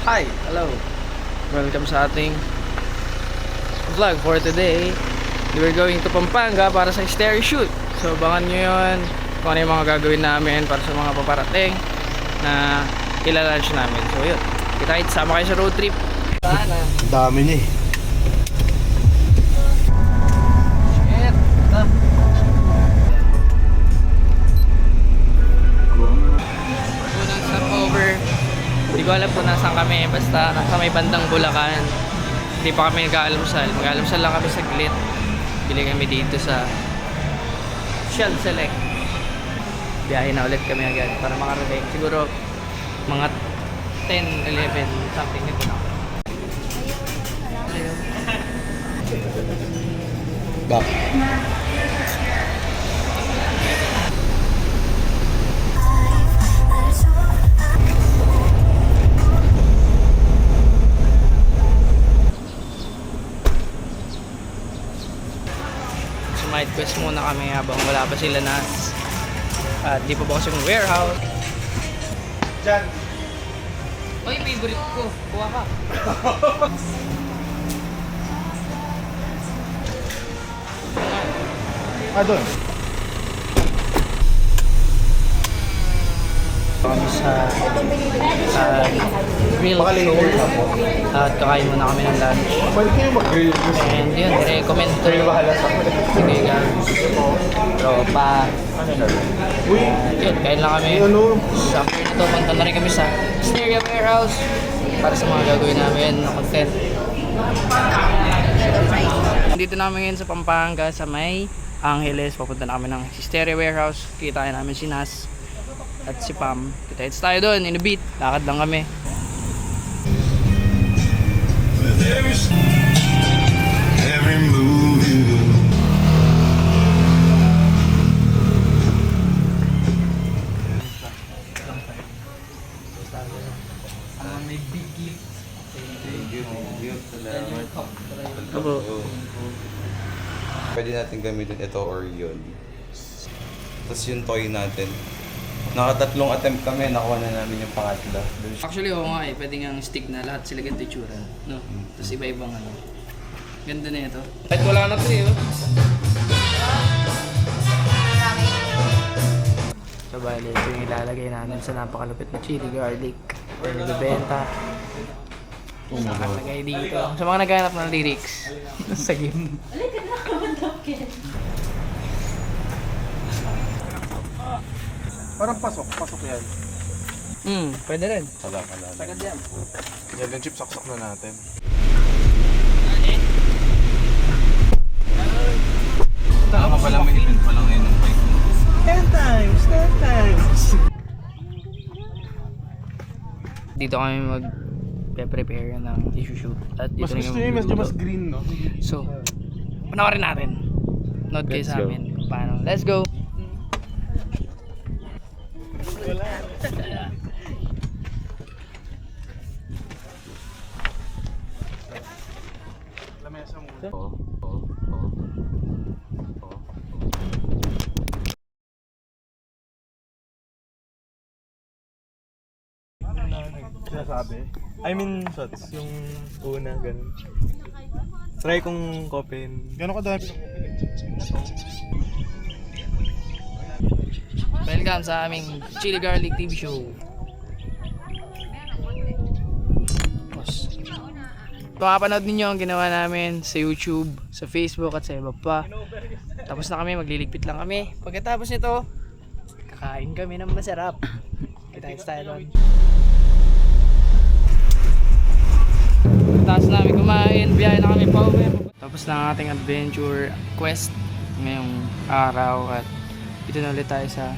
Hi! Hello! Welcome sa ating vlog for today. We're going to Pampanga para sa stereo shoot. So abangan nyo yun kung ano yung mga gagawin namin para sa mga paparating na ilalunch namin. So yun, kita-kits, sama kayo sa road trip. Sana. Dami niya eh. Shit! Unang stopover. Hindi ko alam kung nasaan kami. Basta nasa may bandang Bulacan. Hindi pa kami nag-aalmusal. Mag-aalmusal lang kami saglit. Bili kami dito sa Shell Select. Biyahe na ulit kami agad para makarating. Siguro mga 10, 11, something nito na. Bak. Side quest muna kami habang wala pa sila na at di pa bukas yung warehouse. Diyan. Oy, favorite ko. Kuha ka. Doon. Kami sa grill show at kakain muna kami ng lunch. Pwede kayo mag-grill. And yun, recommend to Kayo bahala sa akin. sige ka tropa. Ano na? Uy, Yun, kain lang kami. ano? So after nito, punta na rin kami sa Stereo Warehouse para sa mga gagawin namin na content. Dito namin ngayon sa Pampanga sa may Angeles. Papunta na kami ng Stereo Warehouse. Kitain namin si Nas at si Pam. Kita-hits tayo doon in a bit. Lakad lang kami. Every move you do. May big gift. Opo. Pwede natin gamitin ito or yun. Tapos yung toy natin. Nakatatlong attempt kami, nakuha na namin yung pangatlo. Actually, oo nga eh. Pwede nga stick na lahat sila ganito itsura. No? Tapos iba-ibang ano. Ganda na ito. Kahit wala na ito eh. Oh. So, bali, ito yung ilalagay namin sa napakalupit na chili garlic. Ito yung bibenta. Nakalagay dito. Sa mga naghahanap ng lyrics. Sa game. Parang pasok yan. Pwede rin. Wala. Sagad yan. Yan yung chip, saksak na natin. Tama pala, may event pa lang ngayon ng bike. 10 times. Dito kami mag-prepare ng issue shoot. At dito Mas rin gusto kami nyo yung medyo magluluto. mas green, no? So, panoorin natin. Note kayo Let's sa go. amin kung paano. Let's go! Lamesa muna. Sinasabi? I mean, shots. Yung una, ganun. Try kong kopin. Gano'n kadami? Welcome sa aming Chili Garlic TV show. Kung mapanood ninyo ang ginawa namin sa YouTube, sa Facebook at sa iba pa. Tapos na kami, magliligpit lang kami. Pagkatapos nito, kakain kami ng masarap. Kita-kits tayo doon. Tapos namin kumain, biyahe na kami pa uwi. Tapos na ang ating adventure quest ngayong araw at dito na ulit tayo sa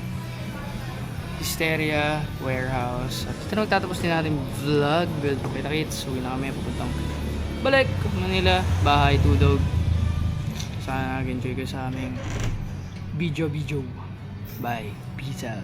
Hysteria Warehouse. At ito na magtatapos din natin vlog. Kita-kits, uwi na kami, papuntang balik Manila, bahay, tudog. Sana nag-enjoy kayo sa aming video. Bye, peace out.